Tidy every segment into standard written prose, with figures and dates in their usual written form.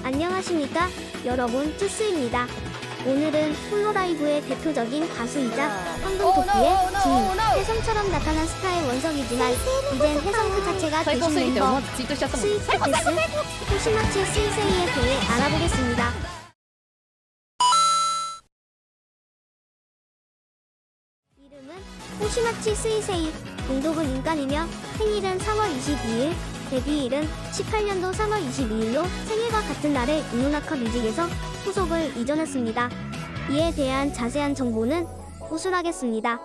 안녕하십니까 여러분, 쭈스입니다. 오늘은 홀로라이브의 대표적인 가수이자 황금토끼의 진, 혜성처럼 나타난 스타의 원석이지만 이젠 혜성 그 자체가 되신 멤버 스위코패스 호시마치 스이세이에 대해 알아보겠습니다. 이름은 호시마치 스이세이, 동독은 인간이며 생일은 3월 22일, 데뷔일은 18년도 3월 22일로 생일과 같은 날에 이노나카 뮤직에서 소속을 이전했습니다. 이에 대한 자세한 정보는 호술하겠습니다.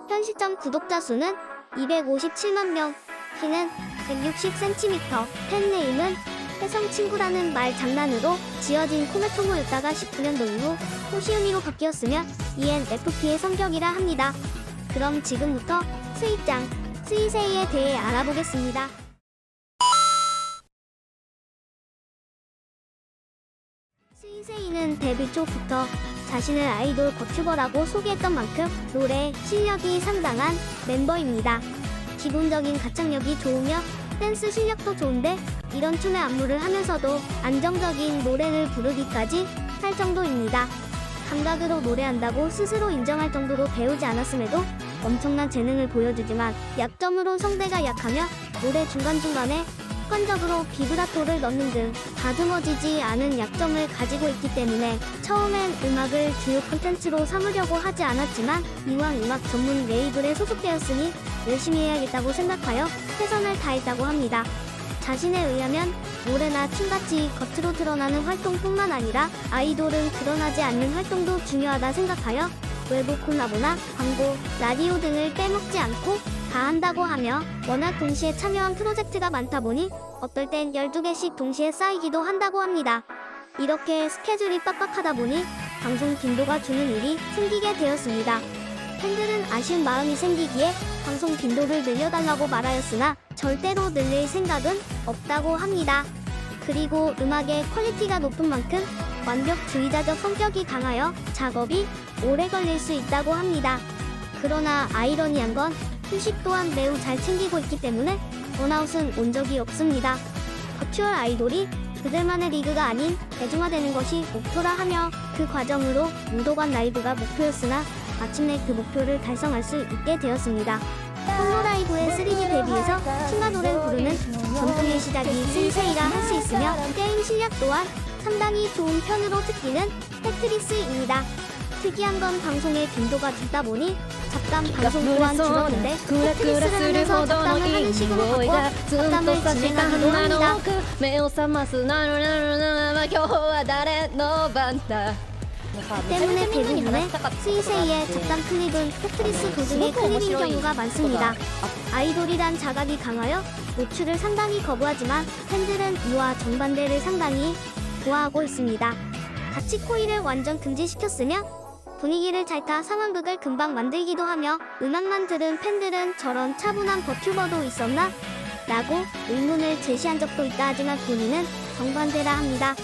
현 시점 구독자 수는 257만 명, 키는 160cm, 팬네임은 혜성친구라는 말 장난으로 지어진 코메토모였다가 19년도 이후 호시우미로 바뀌었으며 ENFP의 성격이라 합니다. 그럼 지금부터 스이짱, 스이세이에 대해 알아보겠습니다. 스이세이는 데뷔 초부터 자신을 아이돌 버튜버라고 소개했던 만큼 노래 실력이 상당한 멤버입니다. 기본적인 가창력이 좋으며 댄스 실력도 좋은데 이런 춤의 안무를 하면서도 안정적인 노래를 부르기까지 할 정도입니다. 감각으로 노래한다고 스스로 인정할 정도로 배우지 않았음에도 엄청난 재능을 보여주지만 약점으로 성대가 약하며 노래 중간중간에 습관적으로 비브라토를 넣는 등 다듬어지지 않은 약점을 가지고 있기 때문에 처음엔 음악을 주요 콘텐츠로 삼으려고 하지 않았지만 이왕 음악 전문 레이블에 소속되었으니 열심히 해야겠다고 생각하여 최선을 다했다고 합니다. 자신에 의하면 노래나 춤같이 겉으로 드러나는 활동뿐만 아니라 아이돌은 드러나지 않는 활동도 중요하다 생각하여 외부 콜라보나 광고, 라디오 등을 빼먹지 않고 다 한다고 하며 워낙 동시에 참여한 프로젝트가 많다 보니 어떨 땐 12개씩 동시에 쌓이기도 한다고 합니다. 이렇게 스케줄이 빡빡하다 보니 방송 빈도가 주는 일이 생기게 되었습니다. 팬들은 아쉬운 마음이 생기기에 방송 빈도를 늘려달라고 말하였으나 절대로 늘릴 생각은 없다고 합니다. 그리고 음악의 퀄리티가 높은 만큼 완벽주의자적 성격이 강하여 작업이 오래 걸릴 수 있다고 합니다. 그러나 아이러니한 건 휴식 또한 매우 잘 챙기고 있기 때문에 번아웃은 온 적이 없습니다. 버추얼 아이돌이 그들만의 리그가 아닌 대중화되는 것이 목표라 하며 그 과정으로 무도관 라이브가 목표였으나 마침내 그 목표를 달성할 수 있게 되었습니다. 홀로라이브의 3D 데뷔에서 춤과 노래를 부르는 전통의 시작이 스이세이라 할 수 있으며 게임 실력 또한 상당히 좋은 편으로 특기는 테트리스입니다. 특이한 건 방송의 빈도가 적다 보니 잡담 방송 또한 줄었는데 테트리스를 하면서 잡담을 하는 식으로 바꿔 잡담을 진행하기도 합니다. 때문에 대부분의 스이세이의 잡담 클립은 테트리스 도중의 클립인 경우가 많습니다. 아이돌이란 자각이 강하여 노출을 상당히 거부하지만 팬들은 이와 정반대를 상당히 좋아하고 있습니다. 같이 코일을 완전 금지시켰으며 분위기를 잘 타 상황극을 금방 만들기도 하며 음악만 들은 팬들은 저런 차분한 버튜버도 있었나? 라고 의문을 제시한 적도 있다 하지만 본인은 정반대라 합니다.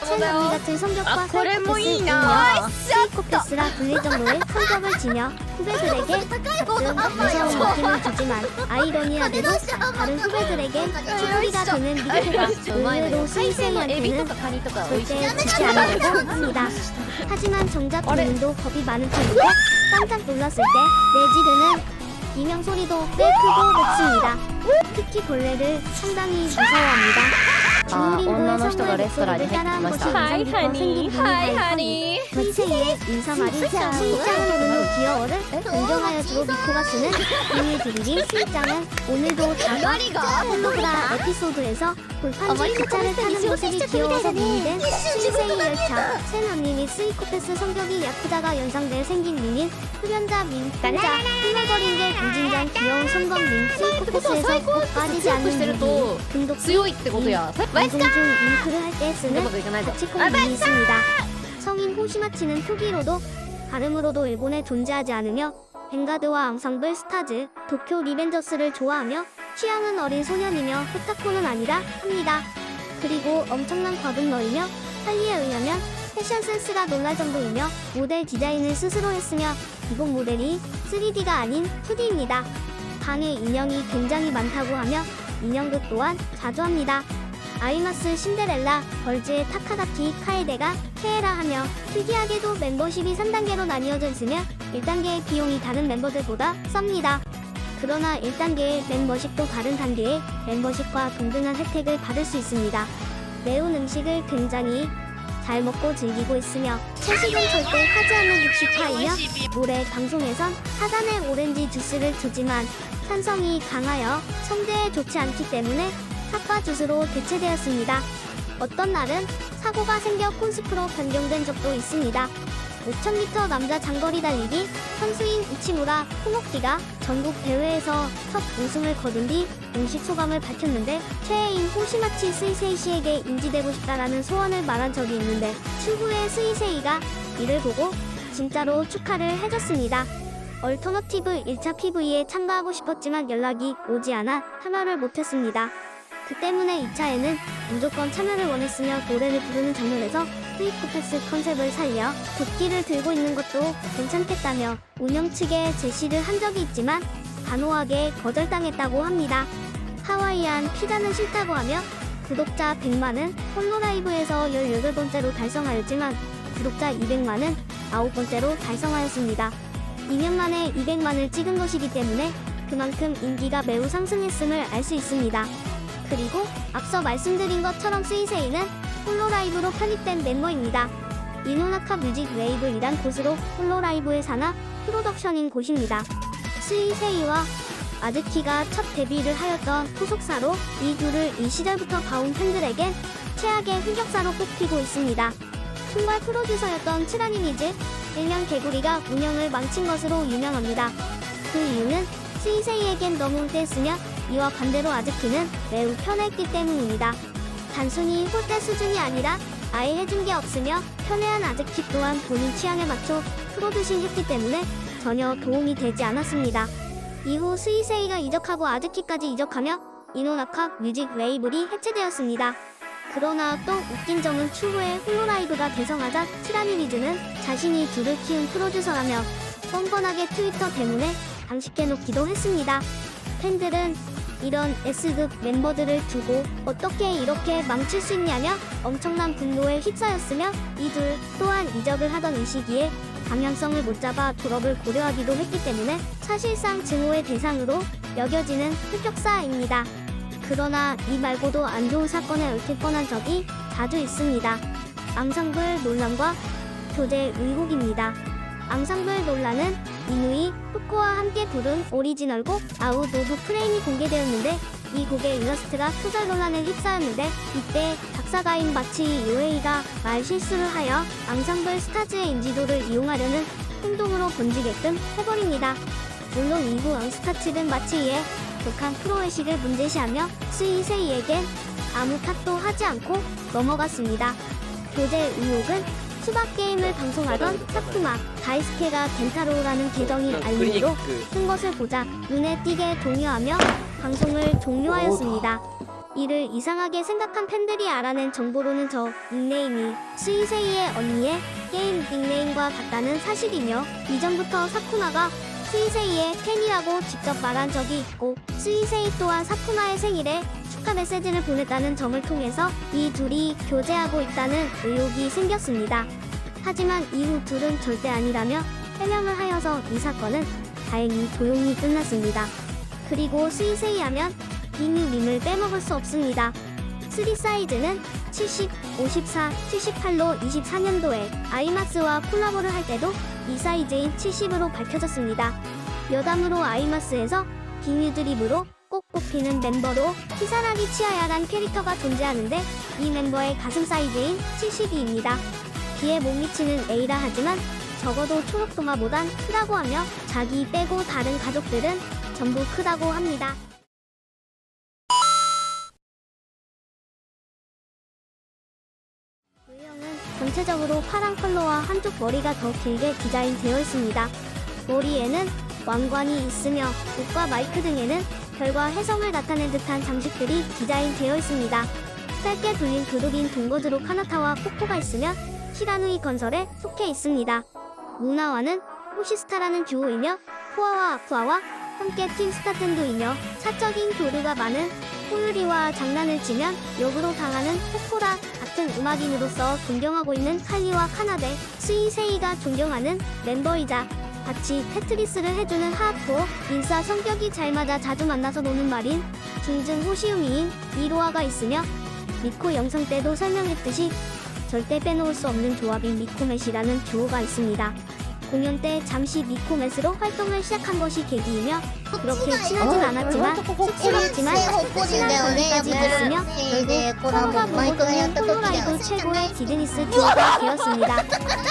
첼언니 같은 성격과 사이코패스이며 스이코패스라 불릴 정도의 성격을 지녀 후배들에게 가끔 무서운 느낌을 주지만 아이러니하게도 다른 후배들에게 쭈구리가 되는 미코가 의외로 스이세이한테는 절대 지지 않으려고 합니다. 하지만 정작 본인도 겁이 많은 편인데 깜짝 놀랐을 때 내지르는 비명 소리도 꽤 크고 높습니다. 특히 벌레를 상당히 무서워합니다. 주인공의 성우의 목소리를 따라한 것이 인상깊어 생긴 분이 스이세이의 인사말이 스이짱은 오늘도 귀여워를 인정하여 주로 미코가 쓰는 비밀 드리긴 스이짱은 오늘도 자가 홀로그라 에피소드에서 골판지 기차를 타는 모습이 귀여워서 미니된 스이세이 열차 첸언니 및 스이코패스 성격이 야쿠자가 연상돼 생긴 미닌 흡연자 민 혼자 흥얼거린 게 무진장 귀여운 성건 민 스이코패스에서 꼭 빠지지 않는 미니 금독기 방송 중 윙크를 할 때 쓰는 거치콩 민이 있습니다. 성인 호시마치는 표기로도 발음으로도 일본에 존재하지 않으며 벵가드와 앙상블 스타즈, 도쿄 리벤저스를 좋아하며 취향은 어린 소년이며 오타쿠는 아니라 합니다. 그리고 엄청난 과금러이며 할리에 의하면 패션 센스가 놀랄 정도이며 모델 디자인을 스스로 했으며 기본 모델이 3D가 아닌 2D입니다. 방에 인형이 굉장히 많다고 하며 인형극 또한 자주 합니다. 아이마스 신데렐라, 벌즈의 타카다키 카에데가 케에라 하며 특이하게도 멤버십이 3단계로 나뉘어져 있으며 1단계의 비용이 다른 멤버들보다 쌉니다. 그러나 1단계의 멤버십도 다른 단계의 멤버십과 동등한 혜택을 받을 수 있습니다. 매운 음식을 굉장히 잘 먹고 즐기고 있으며 채식은 절대 하지 않는 60파이며 올해 방송에선 하단에 오렌지 주스를 주지만 산성이 강하여 성대에 좋지 않기 때문에 핫바 주스로 대체되었습니다. 어떤 날은 사고가 생겨 콘스프로 변경된 적도 있습니다. 5000m 남자 장거리 달리기 선수인 이치무라 코모키가 전국 대회에서 첫 우승을 거둔 뒤 공식 소감을 밝혔는데 최애인 호시마치 스이세이 씨에게 인지되고 싶다라는 소원을 말한 적이 있는데 추후에 스이세이가 이를 보고 진짜로 축하를 해줬습니다. 얼터너티브 1차 PV에 참가하고 싶었지만 연락이 오지 않아 참여를 못했습니다. 그 때문에 2차에는 무조건 참여를 원했으며 노래를 부르는 장면에서 스위프패스 컨셉을 살려 도끼를 들고 있는 것도 괜찮겠다며 운영 측에 제시를 한 적이 있지만 단호하게 거절당했다고 합니다. 하와이안 피자는 싫다고 하며 구독자 100만은 홀로라이브에서 18번째로 달성하였지만 구독자 200만은 9번째로 달성하였습니다. 2년 만에 200만을 찍은 것이기 때문에 그만큼 인기가 매우 상승했음을 알 수 있습니다. 그리고 앞서 말씀드린 것처럼 스이세이는 홀로라이브로 편입된 멤버입니다. 이노나카 뮤직 레이블이란 곳으로 홀로라이브의 산하 프로덕션인 곳입니다. 스이세이와 아즈키가 첫 데뷔를 하였던 소속사로 이 둘을 이 시절부터 봐온 팬들에겐 최악의 흑역사로 꼽히고 있습니다. 총괄 프로듀서였던 츠라니미즈, 일명 개구리가 운영을 망친 것으로 유명합니다. 그 이유는 스이세이에겐 너무 떼쓰며 이와 반대로 아즈키는 매우 편했기 때문입니다. 단순히 홀대 수준이 아니라 아예 해준 게 없으며 편애한 아즈키 또한 본인 취향에 맞춰 프로듀싱 했기 때문에 전혀 도움이 되지 않았습니다. 이후 스이세이가 이적하고 아즈키까지 이적하며 이노나카 뮤직 레이블이 해체되었습니다. 그러나 또 웃긴 점은 추후에 홀로라이브가 대성하자 츠라니미즈는 자신이 둘을 키운 프로듀서라며 뻔뻔하게 트위터 때문에 당식해놓기도 했습니다. 팬들은 이런 S급 멤버들을 두고 어떻게 이렇게 망칠 수 있냐며 엄청난 분노에 휩싸였으며 이 둘 또한 이적을 하던 이 시기에 방향성을 못 잡아 졸업을 고려하기도 했기 때문에 사실상 증오의 대상으로 여겨지는 흑역사입니다. 그러나 이 말고도 안 좋은 사건에 얽힐 뻔한 적이 자주 있습니다. 앙상블 논란과 교제 의혹입니다. 앙상블 논란은 이누이 후코와 함께 부른 오리지널곡 아웃 오브 프레임이 공개되었는데 이 곡의 일러스트가 표절 논란에 휩싸였는데 이때 작사가인 마치 요에이가 말 실수를 하여 앙상블 스타즈의 인지도를 이용하려는 행동으로 번지게끔 해버립니다. 물론 이후 앙스타 측은 마치이의 독한 프로의식을 문제시하며 스이세이에겐 아무 탓도 하지 않고 넘어갔습니다. 교제 의혹은 수박 게임을 방송하던 사쿠마 다이스케가 겐타로우라는 계정이 알림으로 뜬 것을 보자 눈에 띄게 동요하며 방송을 종료하였습니다. 이를 이상하게 생각한 팬들이 알아낸 정보로는 저 닉네임이 스이세이의 언니의 게임 닉네임과 같다는 사실이며 이전부터 사쿠마가 스이세이의 팬이라고 직접 말한 적이 있고 스이세이 또한 사쿠마의 생일에 축하 메시지를 보냈다는 점을 통해서 이 둘이 교제하고 있다는 의혹이 생겼습니다. 하지만 이후 둘은 절대 아니라며 해명을 하여서 이 사건은 다행히 조용히 끝났습니다. 그리고 스이세이 하면 빅뉴님을 빼먹을 수 없습니다. 3사이즈는 70, 54, 78로 24년도에 아이마스와 콜라보를 할 때도 이 사이즈인 70으로 밝혀졌습니다. 여담으로 아이마스에서 빅뉴 드립으로 꼭 꼽히는 멤버로 키사라기 치아야란 캐릭터가 존재하는데 이 멤버의 가슴 사이즈인 72입니다. 비에 못 미치는 A라 하지만 적어도 초록도마보단 크다고 하며 자기 빼고 다른 가족들은 전부 크다고 합니다. 외형은 전체적으로 파란 컬러와 한쪽 머리가 더 길게 디자인되어 있습니다. 머리에는 왕관이 있으며 옷과 마이크 등에는 별과 혜성을 나타낸 듯한 장식들이 디자인되어 있습니다. 짧게 돌린 그룹인 동거즈로 카나타와 코코가 있으며 시라누이 건설에 속해 있습니다. 무나와는 호시스타라는 듀오이며 포아와 아쿠아와 함께 팀 스타텐도이며 사적인 교류가 많은 호유리와 장난을 치면 역으로 당하는 코코라 같은 음악인으로서 존경하고 있는 칼리와 카나데, 스이세이가 존경하는 멤버이자 같이 테트리스를 해주는 하하토, 인싸 성격이 잘 맞아 자주 만나서 노는 말인 중증 호시우미인 이로아가 있으며 미코 영상 때도 설명했듯이 절대 빼놓을 수 없는 조합인 미코맷이라는 듀오가 있습니다. 공연 때 잠시 미코맷으로 활동을 시작한 것이 계기이며 그렇게 친하진 않았지만 쑥스럽지만 친한 관계까지 됐으며 결국 서로가 보고 듣는 폴로라이브 최고의 디드니스 듀오가 되었습니다.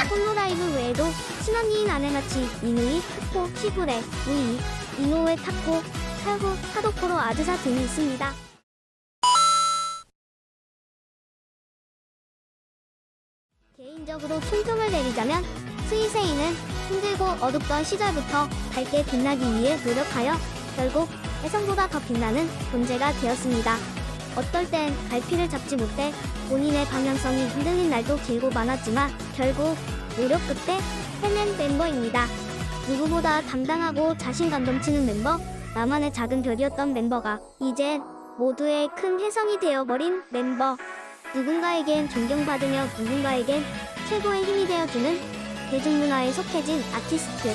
폴로라이브 외에도 친언니인 아네마치, 이누이, 타코, 시부레, 우이, 이노우에 타코, 탈후, 타도코로 아드사 등이 있습니다. 개인적으로 총평을 내리자면 스이세이는 힘들고 어둡던 시절부터 밝게 빛나기 위해 노력하여 결국 해성보다 더 빛나는 존재가 되었습니다. 어떨 땐 갈피를 잡지 못해 본인의 방향성이 흔들린 날도 길고 많았지만 결국 노력 끝에 해낸 멤버입니다. 누구보다 당당하고 자신감 넘치는 멤버, 나만의 작은 별이었던 멤버가 이젠 모두의 큰 혜성이 되어버린 멤버. 누군가에겐 존경받으며 누군가에겐 최고의 힘이 되어주는 대중문화에 속해진 아티스트.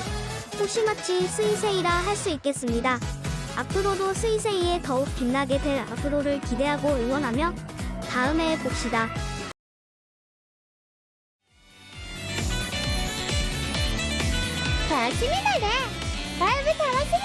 혹시 마치 스이세이라 할 수 있겠습니다. 앞으로도 스이세이의 더욱 빛나게 될 앞으로를 기대하고 응원하며 다음에 봅시다. 좋습니다. 다음에 다 왔습니다.